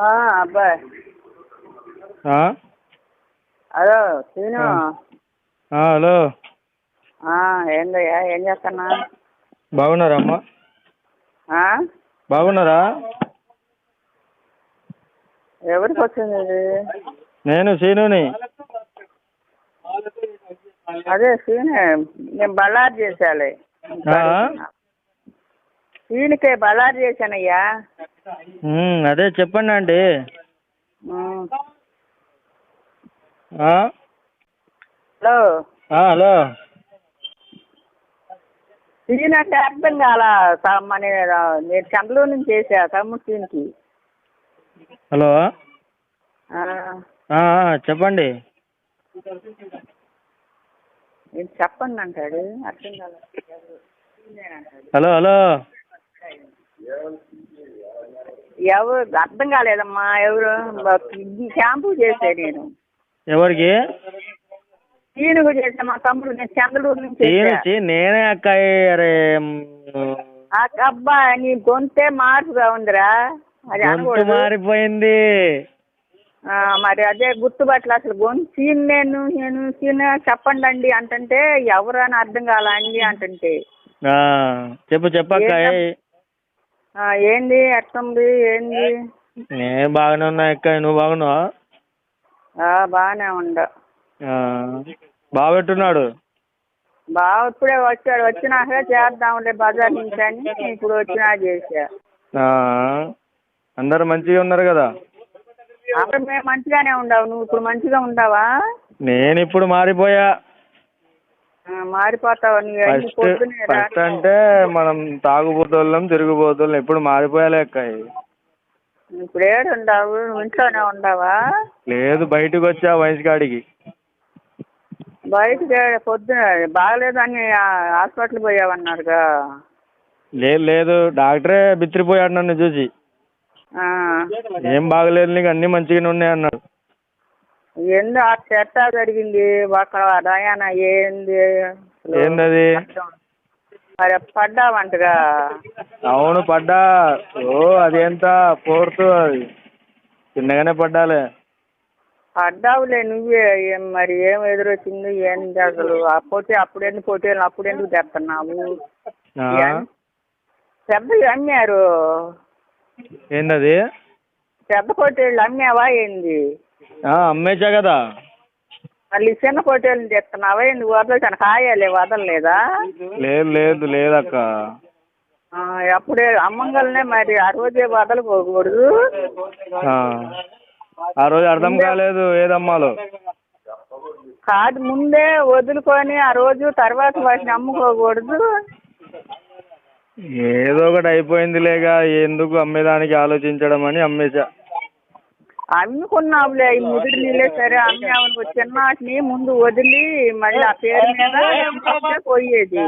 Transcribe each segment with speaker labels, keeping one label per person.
Speaker 1: అబ్బాయి hello scene.
Speaker 2: Hello
Speaker 1: ఏందయ్యా ఏం చేస్తున్నా?
Speaker 2: బాగున్నారా అమ్మా? బాగున్నారా?
Speaker 1: ఎవరికి వచ్చింది ఇది?
Speaker 2: నేను సీనుని.
Speaker 1: అదే సీనే, నేను బళ్ళారి చేసాలి. సీనుకే బళ్ళారి చేశానయ్యా.
Speaker 2: అదే చెప్పండి అండి.
Speaker 1: Hello
Speaker 2: hello.
Speaker 1: సీన్ అంటే అర్థం కాల. నేను చంద్రలూరు నుంచి చేసా తమ్ముడు సీన్కి.
Speaker 2: హలో చెప్పండి.
Speaker 1: చెప్పండి అంటాడు, అర్థం కాల.
Speaker 2: Hello hello.
Speaker 1: ఎవరు అర్థం కాలేదమ్మా. ఎవరు? షాంపూ చేసా నేను.
Speaker 2: ఎవరికి?
Speaker 1: సీనుకు చేసా, మా తమ్ముడు. నేను చంద్రలూరు నుంచి.
Speaker 2: నేనే అక్కాయి. అరే
Speaker 1: అబ్బా, నీ గొంతే మార్పుగా ఉందిరా. అది
Speaker 2: గొంతు మారిపోయింది
Speaker 1: మరి. అదే గుర్తుపట్టలు అసలు గొంతు. సీన్ నేను సీన్ చెప్పండి అండి అంటుంటే ఎవరు అని అర్థం కాల అండి అంటుంటే.
Speaker 2: చెప్పక్క.
Speaker 1: ఏంది ఎట్టుంది ఏంది?
Speaker 2: నేను బాగానే ఉన్నా అక్క. నువ్వు బాగున్నావా?
Speaker 1: బాగానే ఉండ.
Speaker 2: బాగా పెట్టున్నాడు.
Speaker 1: బాగా ఇప్పుడే వచ్చాడు. వచ్చినాక చేద్దాంలే బజార్ నుంచి అని ఇప్పుడు వచ్చినా చేసా.
Speaker 2: అందరు మంచిగా ఉన్నారు కదా?
Speaker 1: అప్పుడు మేము మంచిగానే ఉండవు. నువ్వు ఇప్పుడు మంచిగా ఉండవా?
Speaker 2: నేను ఇప్పుడు మారిపోయా.
Speaker 1: మారిపోతావా?
Speaker 2: ఫస్ట్ అంటే మనం తాగుబోతోళ్ళం, తిరుగుబోతోళ్ళం. ఎప్పుడు మారిపోయాలి అక్క.
Speaker 1: ఇప్పుడు ఏడు ఉండవు? ఇంట్లోనే ఉండవా?
Speaker 2: లేదు, బయటకు వచ్చా వయసు కాడికి.
Speaker 1: బయటకి పొద్దున బాగలేదు అని హాస్పిటల్ పోయావన్నారుగా.
Speaker 2: లేదు, డాక్టరే బిత్తిరిపోయాడు నన్ను చూసి. ఏం బాగలేదు, నీకు అన్ని మంచిగానే ఉన్నాయి అన్నాడు.
Speaker 1: ఏంది ఆ చెట్ట జరిగింది అక్కడ దయాన?
Speaker 2: ఏందది?
Speaker 1: మరి పడ్డావంటగా?
Speaker 2: అవును పడ్డా. అదేంత 4th, అది చిన్నగానే పడ్డాలే.
Speaker 1: పడ్డావులే నువ్వే. మరి ఏం ఎదురొచ్చింది ఏంది అసలు? అప్పుడెందుకు పోటీలు అప్పుడెందుకు తెస్తున్నావు? పెద్ద అమ్మారు.
Speaker 2: ఏందది?
Speaker 1: పెద్ద పోటీలు అమ్మావా ఏంది?
Speaker 2: అమ్మేచా కదా.
Speaker 1: మళ్ళీ చిన్న పోటీలు తెస్తున్నావా ఏంది? వదలటాను కాయాలే వదలలేదా?
Speaker 2: లేదక్క.
Speaker 1: అప్పుడే అమ్మంగల్నే మరి ఆ రోజే వదలకూడదు.
Speaker 2: ఆ రోజు అర్థం కాలేదు ఏదమ్మాలో.
Speaker 1: కాదు, ముందే వదులుకొని ఆ రోజు తర్వాత వాటిని అమ్ముకోకూడదు.
Speaker 2: ఏదో ఒకటి అయిపోయిందిలేగా, ఎందుకు అమ్మేదానికి ఆలోచించడం అని అమ్మేశా.
Speaker 1: అమ్ముకున్నావులే ఈ ముదిరి నీళ్ళే సరే. అమ్మావును చిన్నటిని ముందు వదిలి మళ్ళీ ఆ పేరు మీద పోయేది.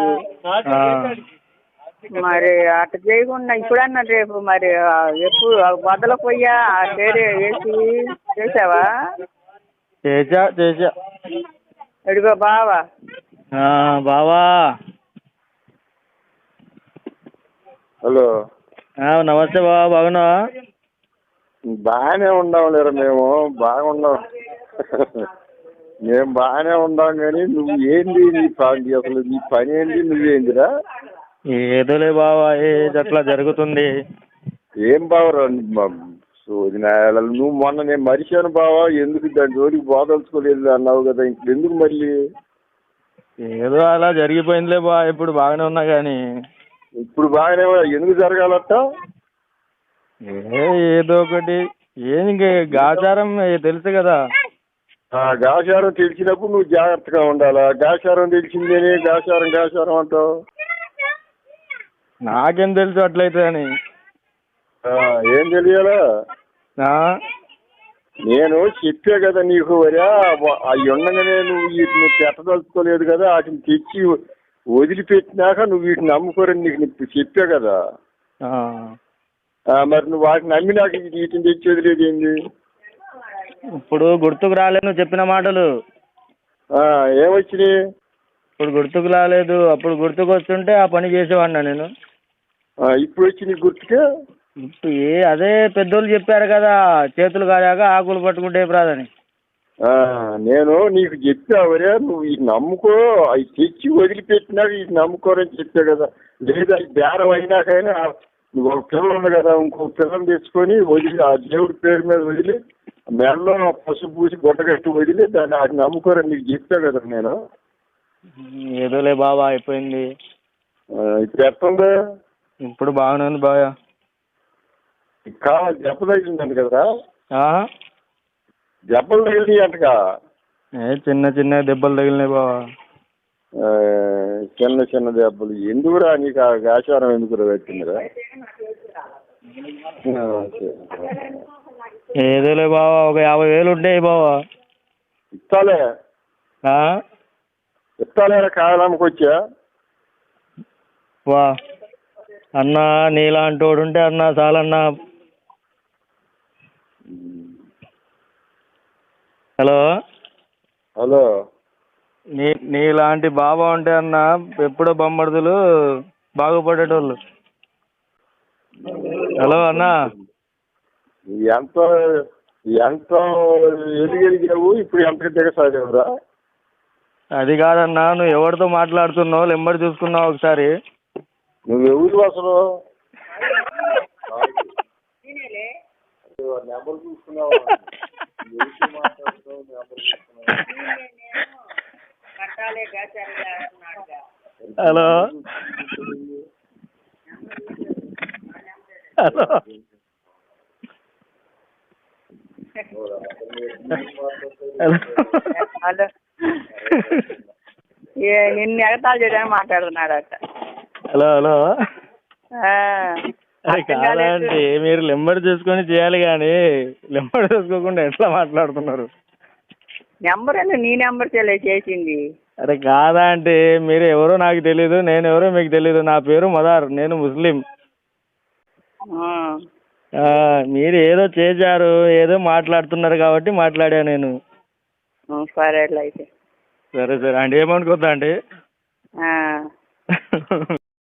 Speaker 1: మరి అట్లా చేయకుండా ఇప్పుడన్నా రేపు మరి ఎప్పుడు వదలపోయా ఆ పేరు వేసి చేసావా?
Speaker 2: చేసా.
Speaker 1: ఎడుగో బావా.
Speaker 3: హలో.
Speaker 2: నమస్తే బావా, బాగున్నావా?
Speaker 3: బాగానే ఉండాం లేరా. మేము బాగున్నాం. మేము బాగానే ఉండాం కానీ నువ్వు ఏంది అసలు నీ పని ఏంది? నువ్వేందిరా?
Speaker 2: ఏదోలే బావా, అట్లా జరుగుతుంది.
Speaker 3: ఏం బావరా నువ్వు మొన్న నేను మరిచాను బావా. ఎందుకు దాని జోలికి బోదలుచుకోలేదు అన్నావు కదా, ఇంకెందుకు మళ్ళీ?
Speaker 2: ఏదో అలా జరిగిపోయిందిలే బా. ఇప్పుడు బాగానే ఉన్నా కానీ.
Speaker 3: ఇప్పుడు బాగానే ఎందుకు జరగాలట?
Speaker 2: ఏదో ఒకటి. ఇంక గాచారం తెలుసు కదా.
Speaker 3: గాచారం తెలిసినప్పుడు నువ్వు జాగ్రత్తగా ఉండాలా. గాచారం తెలిసిందేనే గాచారం అంటావు.
Speaker 2: నాకేం తెలుసు అట్లయితే అని.
Speaker 3: ఏం తెలియాలా? నేను చెప్పా కదా నీకు. అవి ఉండగానే నువ్వు వీటిని పెట్టదలుచుకోలేదు కదా. వాటిని తెచ్చి వదిలిపెట్టినాక నువ్వు వీటిని నమ్ముకోరని నీకు చెప్పా కదా. మరి నువ్వు వాటిని నమ్మినాక వీటిని తెచ్చి వదిలేదు ఏంది?
Speaker 2: ఇప్పుడు గుర్తుకు రాలేదు నువ్వు చెప్పిన మాటలు.
Speaker 3: ఏమొచ్చినాయి?
Speaker 2: ఇప్పుడు గుర్తుకు రాలేదు. అప్పుడు గుర్తుకు వస్తుంటే ఆ పని చేసేవాడినా నేను.
Speaker 3: ఇప్పుడు వచ్చి నీకు గుర్తుకే?
Speaker 2: ఇప్పుడు అదే పెద్దోళ్ళు చెప్పారు కదా, చేతులు కాదాక ఆకులు పట్టుకుంటే రాదని.
Speaker 3: నేను నీకు చెప్పా వరే, నువ్వు ఇది నమ్ముకో, అవి తెచ్చి వదిలిపెట్టినాక ఇది నమ్ముకోరని చెప్పా కదా. లేదా ఈ బేరం అయినాకైనా నువ్వు ఒక పిల్ల ఉంది కదా, ఇంకో పిల్లని తెచ్చుకొని వదిలి ఆ దేవుడి పేరు మీద వదిలి మెడలో పసుపు పూసి గుట్టగట్టి వదిలి దాన్ని అది నమ్ముకోరని నీకు చెప్పా కదా నేను.
Speaker 2: ఏదోలే బాబా, అయిపోయింది.
Speaker 3: ఇప్పుడు ఎట్టుంది?
Speaker 2: ఇప్పుడు బాగానే ఉంది బాగా.
Speaker 3: కావాలి దెబ్బ తగిలిందంట కదరా? దెబ్బలు తగిలినాయి అంటగా?
Speaker 2: చిన్న చిన్న దెబ్బలు తగిలినాయి బావా.
Speaker 3: చిన్న చిన్న దెబ్బలు ఎందుకురా? నీకు ఆ ఆచారం ఎందుకురా పెట్టిందిరా?
Speaker 2: ఏదోలే బావా, ఒక 50,000 ఉంటాయి బావా.
Speaker 3: ఇస్తాలే ఇస్తాలేరా, కావాలమ్మకొచ్చా
Speaker 2: వా అన్నా, నీలాంటి వాడు ఉంటే అన్నా చాలన్నా. హలో
Speaker 3: హలో,
Speaker 2: నీలాంటి బాబా ఉంటే అన్న ఎప్పుడో బొమ్మడుదులు బాగుపడేటోళ్ళు. హలో అన్నా,
Speaker 3: ఎంత ఎంత ఎదిగెదిగావు, ఇప్పుడు ఎంత దిగసాగవురా?
Speaker 2: అది కాదన్నా, నువ్వు ఎవరితో మాట్లాడుతున్నావు నెంబర్ చూసుకున్నావు ఒకసారి?
Speaker 3: నువ్వు ఎవరు అసలు? నెంబర్ చూసుకున్నావా?
Speaker 2: హలో హలో
Speaker 1: హలో, నిన్ను ఎగతాలు చేయడానికి మాట్లాడుతున్నాడట.
Speaker 2: హలో హలో, కాదండి, మీరు నెంబర్ చూసుకొని చేయాలి కానీ నెంబర్ చూసుకోకుండా ఎట్లా మాట్లాడుతున్నారు?
Speaker 1: నెంబర్ అని నీ నెంబర్ చేసింది.
Speaker 2: అరే కాదా అంటే, మీరు ఎవరో నాకు తెలీదు, నేను ఎవరో మీకు తెలీదు. నా పేరు మదార్, నేను ముస్లిం. మీరు ఏదో చేశారు, ఏదో మాట్లాడుతున్నారు కాబట్టి మాట్లాడా నేను.
Speaker 1: సరే అయితే.
Speaker 2: సరే సరే అంటే ఏమనుకోద్దా అంటే